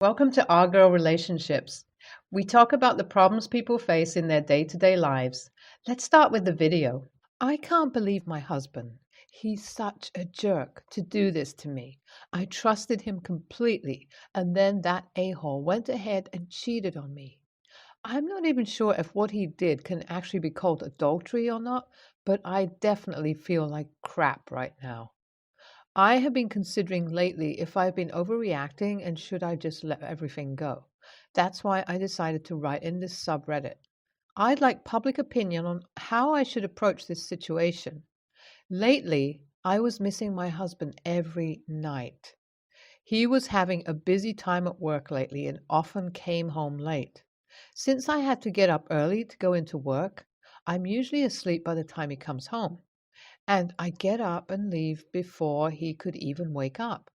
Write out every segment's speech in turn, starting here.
Welcome to Our Girl Relationships. We talk about the problems people face in their day to day lives. Let's start with the video. I can't believe my husband. He's such a jerk to do this to me. I trusted him completely, and then that a hole went ahead and cheated on me. I'm not even sure if what he did can actually be called adultery or not, but I definitely feel like crap right now. I have been considering lately if I've been overreacting and should I just let everything go. That's why I decided to write in this subreddit. I'd like public opinion on how I should approach this situation. Lately, I was missing my husband every night. He was having a busy time at work lately and often came home late. Since I had to get up early to go into work, I'm usually asleep by the time he comes home. And I get up and leave before he could even wake up.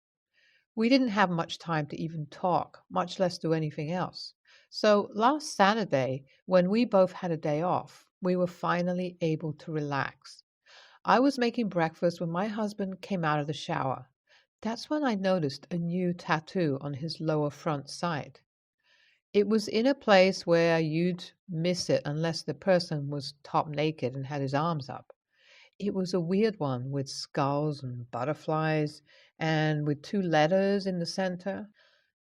We didn't have much time to even talk, much less do anything else. So last Saturday, when we both had a day off, we were finally able to relax. I was making breakfast when my husband came out of the shower. That's when I noticed a new tattoo on his lower front side. It was in a place where you'd miss it unless the person was top naked and had his arms up. It was a weird one with skulls and butterflies and with two letters in the center.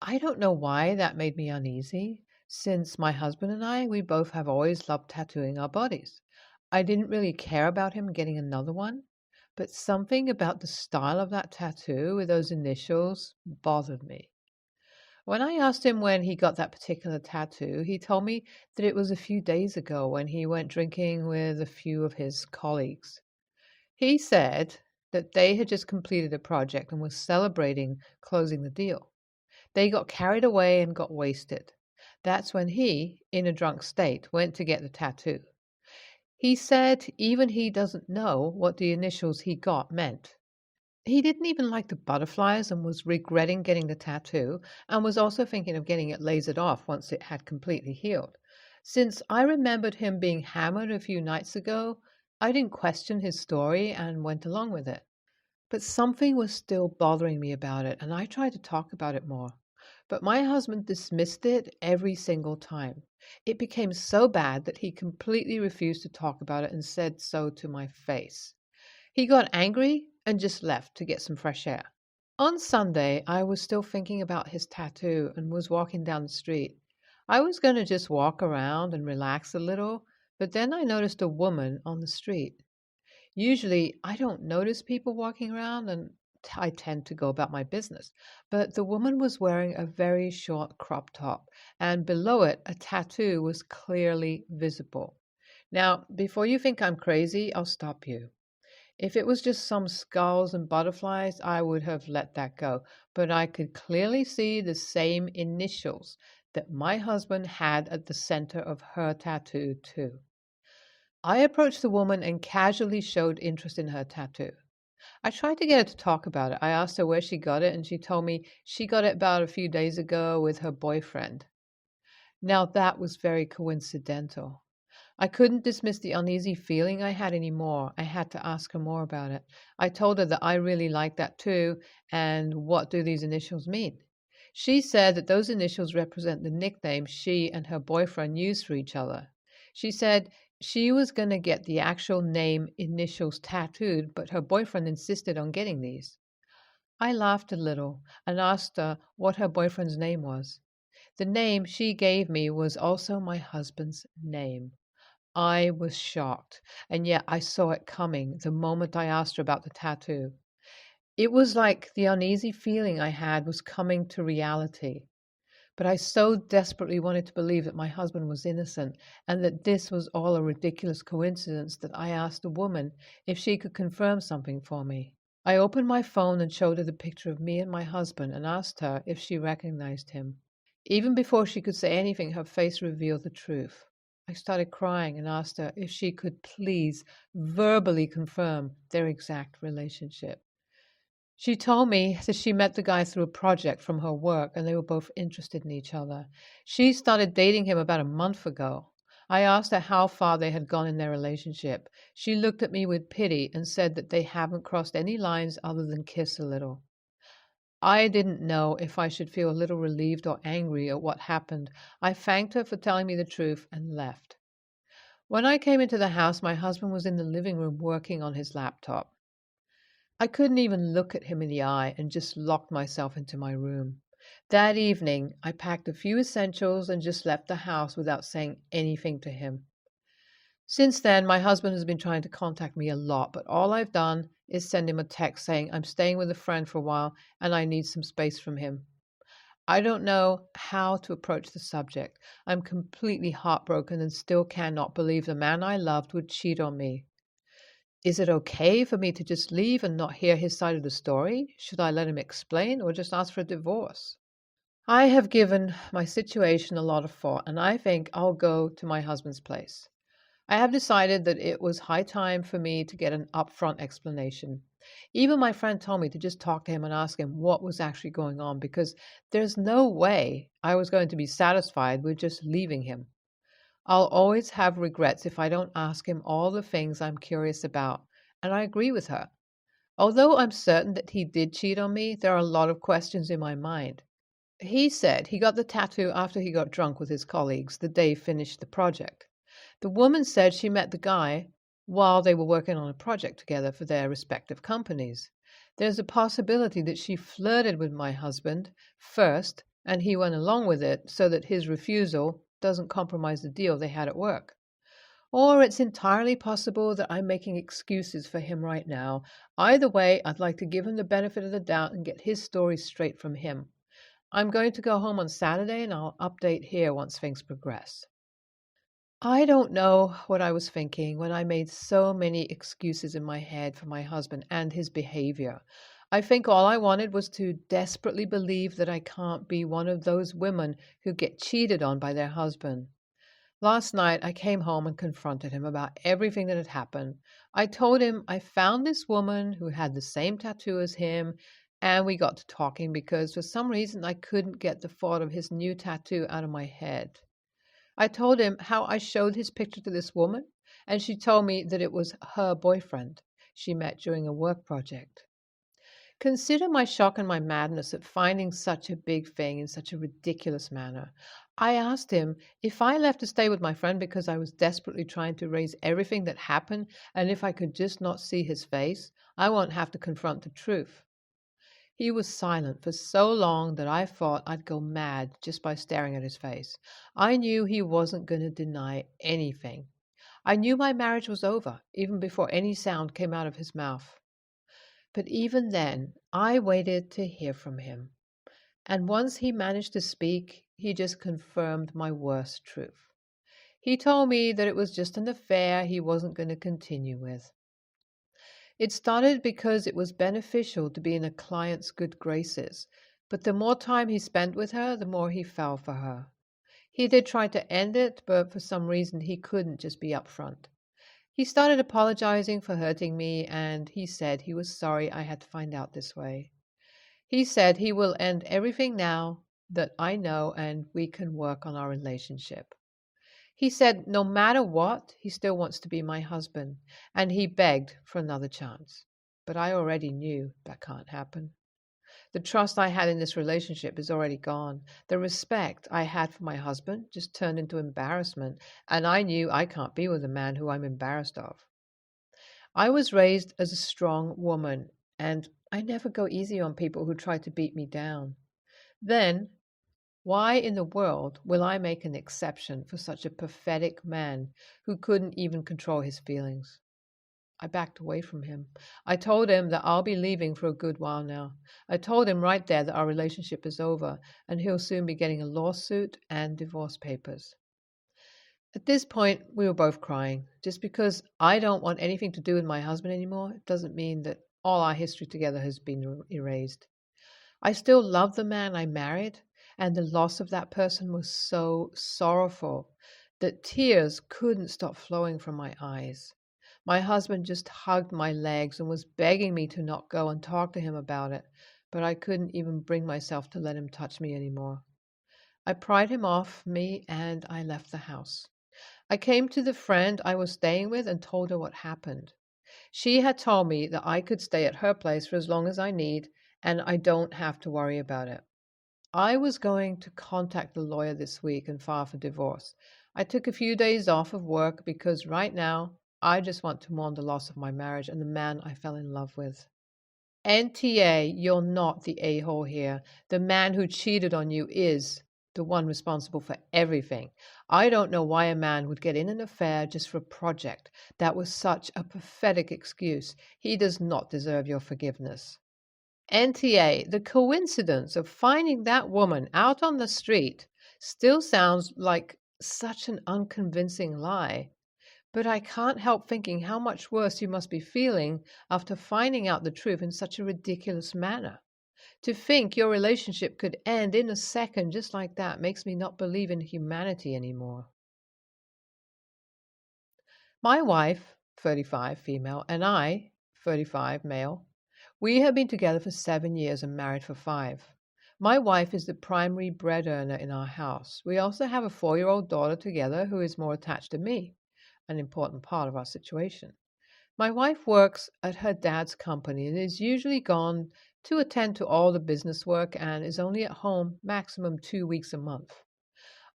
I don't know why that made me uneasy, since my husband and we both have always loved tattooing our bodies. I didn't really care about him getting another one, but something about the style of that tattoo with those initials bothered me. When I asked him when he got that particular tattoo, he told me that it was a few days ago when he went drinking with a few of his colleagues. He said that they had just completed a project and was celebrating closing the deal. They got carried away and got wasted. That's when he, in a drunk state, went to get the tattoo. He said even he doesn't know what the initials he got meant. He didn't even like the butterflies and was regretting getting the tattoo and was also thinking of getting it lasered off once it had completely healed. Since I remembered him being hammered a few nights ago, I didn't question his story and went along with it. But something was still bothering me about it, and I tried to talk about it more. But my husband dismissed it every single time. It became so bad that he completely refused to talk about it and said so to my face. He got angry and just left to get some fresh air. On Sunday, I was still thinking about his tattoo and was walking down the street. I was going to just walk around and relax a little, but then I noticed a woman on the street. Usually, I don't notice people walking around and I tend to go about my business. But the woman was wearing a very short crop top, and below it, a tattoo was clearly visible. Now, before you think I'm crazy, I'll stop you. If it was just some skulls and butterflies, I would have let that go. But I could clearly see the same initials that my husband had at the center of her tattoo, too. I approached the woman and casually showed interest in her tattoo. I tried to get her to talk about it. I asked her where she got it, and she told me she got it about a few days ago with her boyfriend. Now, that was very coincidental. I couldn't dismiss the uneasy feeling I had anymore. I had to ask her more about it. I told her that I really liked that too, and what do these initials mean? She said that those initials represent the nickname she and her boyfriend used for each other. She said she was going to get the actual name initials tattooed, but her boyfriend insisted on getting these. I laughed a little and asked her what her boyfriend's name was. The name she gave me was also my husband's name. I was shocked, and yet I saw it coming the moment I asked her about the tattoo. It was like the uneasy feeling I had was coming to reality. But I so desperately wanted to believe that my husband was innocent and that this was all a ridiculous coincidence that I asked the woman if she could confirm something for me. I opened my phone and showed her the picture of me and my husband and asked her if she recognized him. Even before she could say anything, her face revealed the truth. I started crying and asked her if she could please verbally confirm their exact relationship. She told me that she met the guy through a project from her work and they were both interested in each other. She started dating him about a month ago. I asked her how far they had gone in their relationship. She looked at me with pity and said that they haven't crossed any lines other than kiss a little. I didn't know if I should feel a little relieved or angry at what happened. I thanked her for telling me the truth and left. When I came into the house, my husband was in the living room working on his laptop. I couldn't even look at him in the eye and just locked myself into my room. That evening, I packed a few essentials and just left the house without saying anything to him. Since then, my husband has been trying to contact me a lot, but all I've done is send him a text saying I'm staying with a friend for a while and I need some space from him. I don't know how to approach the subject. I'm completely heartbroken and still cannot believe the man I loved would cheat on me. Is it okay for me to just leave and not hear his side of the story? Should I let him explain or just ask for a divorce? I have given my situation a lot of thought and I think I'll go to my husband's place. I have decided that it was high time for me to get an upfront explanation. Even my friend told me to just talk to him and ask him what was actually going on because there's no way I was going to be satisfied with just leaving him. I'll always have regrets if I don't ask him all the things I'm curious about, and I agree with her. Although I'm certain that he did cheat on me, there are a lot of questions in my mind. He said he got the tattoo after he got drunk with his colleagues the day he finished the project. The woman said she met the guy while they were working on a project together for their respective companies. There's a possibility that she flirted with my husband first and he went along with it so that his refusal doesn't compromise the deal they had at work. Or it's entirely possible that I'm making excuses for him right now. Either way, I'd like to give him the benefit of the doubt and get his story straight from him. I'm going to go home on Saturday and I'll update here once things progress. I don't know what I was thinking when I made so many excuses in my head for my husband and his behavior. I think all I wanted was to desperately believe that I can't be one of those women who get cheated on by their husband. Last night, I came home and confronted him about everything that had happened. I told him I found this woman who had the same tattoo as him, and we got to talking because for some reason I couldn't get the thought of his new tattoo out of my head. I told him how I showed his picture to this woman, and she told me that it was her boyfriend she met during a work project. Consider my shock and my madness at finding such a big thing in such a ridiculous manner. I asked him if I left to stay with my friend because I was desperately trying to erase everything that happened, and if I could just not see his face, I won't have to confront the truth. He was silent for so long that I thought I'd go mad just by staring at his face. I knew he wasn't going to deny anything. I knew my marriage was over, even before any sound came out of his mouth. But even then, I waited to hear from him. And once he managed to speak, he just confirmed my worst truth. He told me that it was just an affair he wasn't going to continue with. It started because it was beneficial to be in a client's good graces, but the more time he spent with her, the more he fell for her. He did try to end it, but for some reason he couldn't just be upfront. He started apologizing for hurting me, and he said he was sorry I had to find out this way. He said he will end everything now that I know and we can work on our relationship. He said no matter what, he still wants to be my husband, and he begged for another chance. But I already knew that can't happen. The trust I had in this relationship is already gone. The respect I had for my husband just turned into embarrassment, and I knew I can't be with a man who I'm embarrassed of. I was raised as a strong woman, and I never go easy on people who try to beat me down. Then, why in the world will I make an exception for such a pathetic man who couldn't even control his feelings? I backed away from him. I told him that I'll be leaving for a good while now. I told him right there that our relationship is over and he'll soon be getting a lawsuit and divorce papers. At this point, we were both crying. Just because I don't want anything to do with my husband anymore, it doesn't mean that all our history together has been erased. I still love the man I married, and the loss of that person was so sorrowful that tears couldn't stop flowing from my eyes. My husband just hugged my legs and was begging me to not go and talk to him about it, but I couldn't even bring myself to let him touch me anymore. I pried him off me and I left the house. I came to the friend I was staying with and told her what happened. She had told me that I could stay at her place for as long as I need, and I don't have to worry about it. I was going to contact the lawyer this week and file for divorce. I took a few days off of work because right now I just want to mourn the loss of my marriage and the man I fell in love with. NTA, you're not the a-hole here. The man who cheated on you is the one responsible for everything. I don't know why a man would get in an affair just for a project. That was such a pathetic excuse. He does not deserve your forgiveness. NTA, the coincidence of finding that woman out on the street still sounds like such an unconvincing lie. But I can't help thinking how much worse you must be feeling after finding out the truth in such a ridiculous manner. To think your relationship could end in a second just like that makes me not believe in humanity anymore. My wife, 35, female, and I, 35, male, we have been together for 7 years and married for 5. My wife is the primary bread earner in our house. We also have a 4-year-old daughter together who is more attached to me, an important part of our situation. My wife works at her dad's company and is usually gone to attend to all the business work and is only at home maximum 2 weeks a month.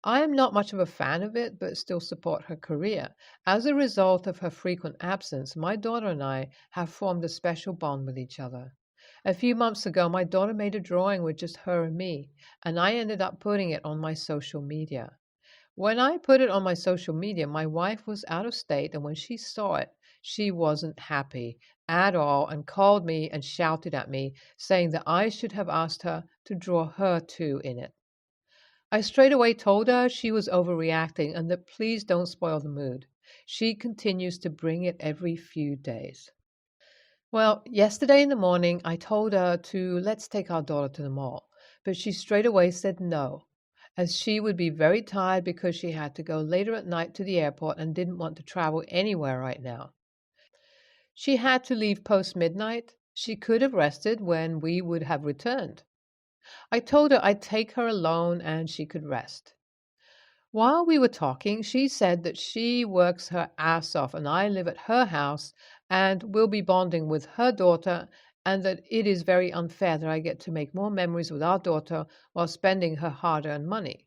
I am not much of a fan of it, but still support her career. As a result of her frequent absence, my daughter and I have formed a special bond with each other. A few months ago, my daughter made a drawing with just her and me, and I ended up putting it on my social media. When I put it on my social media, my wife was out of state, and when she saw it, she wasn't happy at all and called me and shouted at me, saying that I should have asked her to draw her too in it. I straight away told her she was overreacting and that please don't spoil the mood. She continues to bring it every few days. Well, yesterday in the morning, I told her to let's take our daughter to the mall, but she straight away said no, as she would be very tired because she had to go later at night to the airport and didn't want to travel anywhere right now. She had to leave post midnight. She could have rested when we would have returned. I told her I'd take her alone and she could rest. While we were talking, she said that she works her ass off and I live at her house and will be bonding with her daughter, and that it is very unfair that I get to make more memories with our daughter while spending her hard earned money.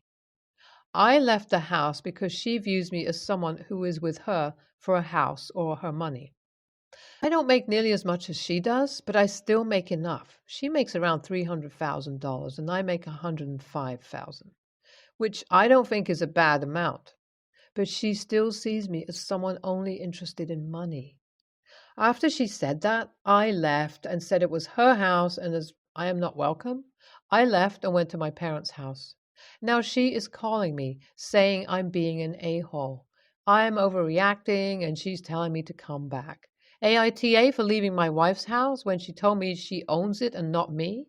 I left the house because she views me as someone who is with her for a house or her money. I don't make nearly as much as she does, but I still make enough. She makes around $300,000 and I make $105,000, which I don't think is a bad amount. But she still sees me as someone only interested in money. After she said that, I left and said it was her house, and as I am not welcome, I left and went to my parents' house. Now she is calling me, saying I'm being an a-hole. I am overreacting, and she's telling me to come back. AITA for leaving my wife's house when she told me she owns it and not me?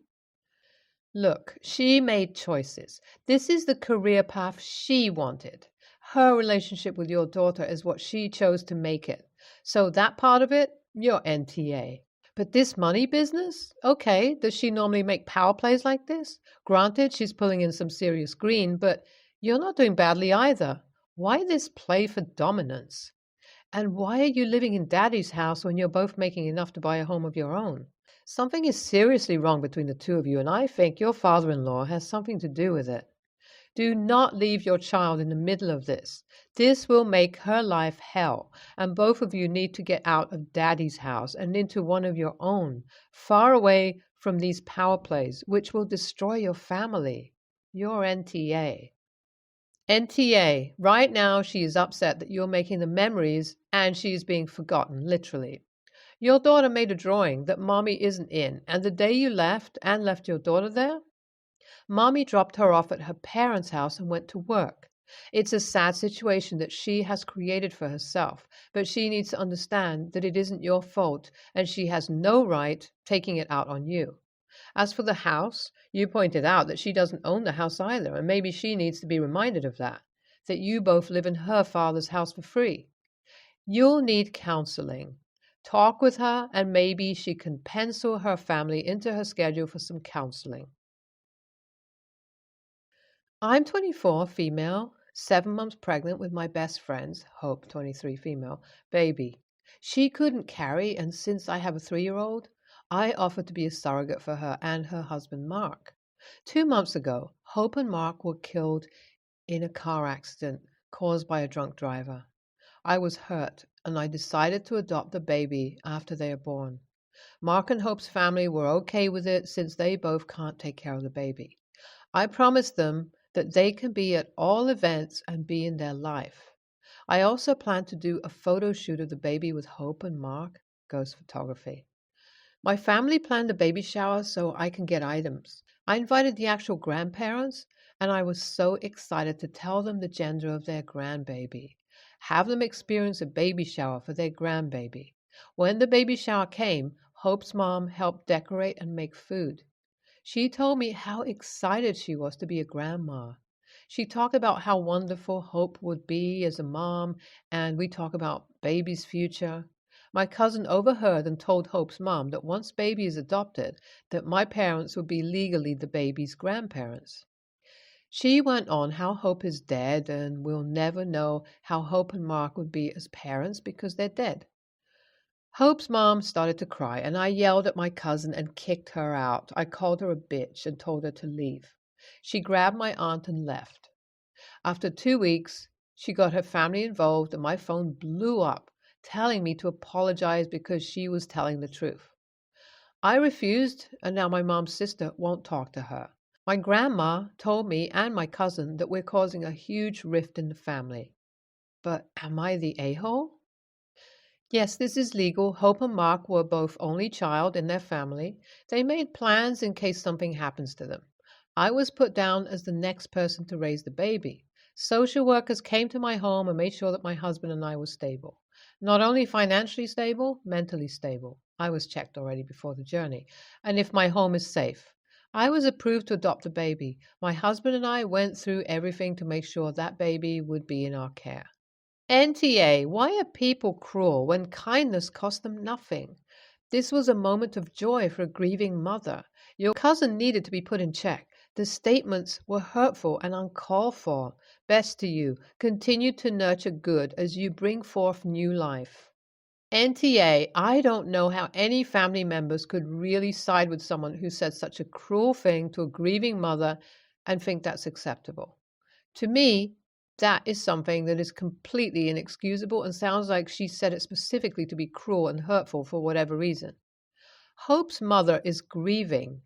Look, she made choices. This is the career path she wanted. Her relationship with your daughter is what she chose to make it. So that part of it, you're NTA. But this money business? Okay, does she normally make power plays like this? Granted, she's pulling in some serious green, but you're not doing badly either. Why this play for dominance? And why are you living in daddy's house when you're both making enough to buy a home of your own? Something is seriously wrong between the two of you, and I think your father in law has something to do with it. Do not leave your child in the middle of this. This will make her life hell, and both of you need to get out of daddy's house and into one of your own, far away from these power plays, which will destroy your family. Your NTA. NTA, right now she is upset that you're making the memories and she is being forgotten, literally. Your daughter made a drawing that Mommy isn't in, and the day you left and left your daughter there, Mommy dropped her off at her parents' house and went to work. It's a sad situation that she has created for herself, but she needs to understand that it isn't your fault and she has no right taking it out on you. As for the house, you pointed out that she doesn't own the house either, and maybe she needs to be reminded of that you both live in her father's house for free. You'll need counseling. Talk with her, and maybe she can pencil her family into her schedule for some counseling. I'm 24, female, 7 months pregnant with my best friend's, Hope, 23, female, baby. She couldn't carry, and since I have a 3-year-old, I offered to be a surrogate for her and her husband, Mark. 2 months ago, Hope and Mark were killed in a car accident caused by a drunk driver. I was hurt, and I decided to adopt the baby after they are born. Mark and Hope's family were okay with it since they both can't take care of the baby. I promised them that they can be at all events and be in their life. I also plan to do a photo shoot of the baby with Hope and Mark, Ghost Photography. My family planned a baby shower so I can get items. I invited the actual grandparents, and I was so excited to tell them the gender of their grandbaby. Have them experience a baby shower for their grandbaby. When the baby shower came, Hope's mom helped decorate and make food. She told me how excited she was to be a grandma. She talked about how wonderful Hope would be as a mom, and we talked about baby's future. My cousin overheard and told Hope's mom that once baby is adopted, that my parents would be legally the baby's grandparents. She went on how Hope is dead and we'll never know how Hope and Mark would be as parents because they're dead. Hope's mom started to cry, and I yelled at my cousin and kicked her out. I called her a bitch and told her to leave. She grabbed my aunt and left. After 2 weeks, she got her family involved, and my phone blew up, telling me to apologize because she was telling the truth. I refused, and now my mom's sister won't talk to her. My grandma told me and my cousin that we're causing a huge rift in the family. But am I the a-hole? Yes, this is legal. Hope and Mark were both only child in their family. They made plans in case something happens to them. I was put down as the next person to raise the baby. Social workers came to my home and made sure that my husband and I were stable. Not only financially stable, mentally stable. I was checked already before the journey. And if my home is safe. I was approved to adopt a baby. My husband and I went through everything to make sure that baby would be in our care. NTA, why are people cruel when kindness cost them nothing? This was a moment of joy for a grieving mother. Your cousin needed to be put in check. The statements were hurtful and uncalled for. Best to you. Continue to nurture good as you bring forth new life. NTA, I don't know how any family members could really side with someone who said such a cruel thing to a grieving mother and think that's acceptable. To me, that is something that is completely inexcusable and sounds like she said it specifically to be cruel and hurtful for whatever reason. Hope's mother is grieving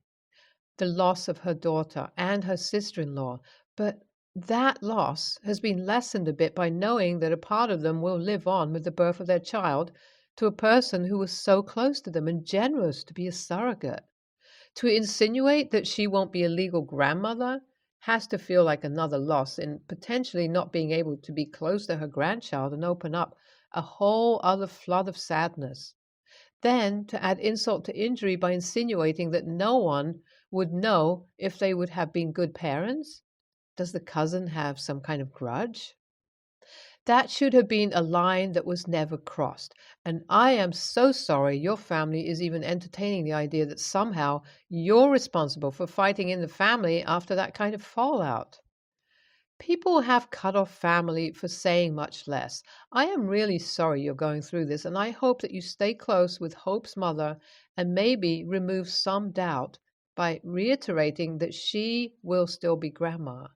the loss of her daughter and her sister-in-law, but that loss has been lessened a bit by knowing that a part of them will live on with the birth of their child to a person who was so close to them and generous to be a surrogate. To insinuate that she won't be a legal grandmother has to feel like another loss in potentially not being able to be close to her grandchild and open up a whole other flood of sadness. Then to add insult to injury by insinuating that no one would know if they would have been good parents? Does the cousin have some kind of grudge? That should have been a line that was never crossed. And I am so sorry your family is even entertaining the idea that somehow you're responsible for fighting in the family after that kind of fallout. People have cut off family for saying much less. I am really sorry you're going through this, and I hope that you stay close with Hope's mother and maybe remove some doubt by reiterating that she will still be grandma.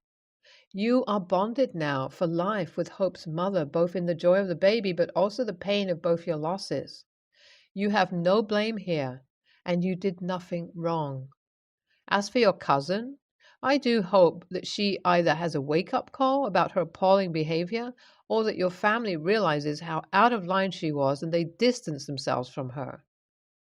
You are bonded now for life with Hope's mother, both in the joy of the baby, but also the pain of both your losses. You have no blame here, and you did nothing wrong. As for your cousin, I do hope that she either has a wake-up call about her appalling behavior, or that your family realizes how out of line she was and they distance themselves from her.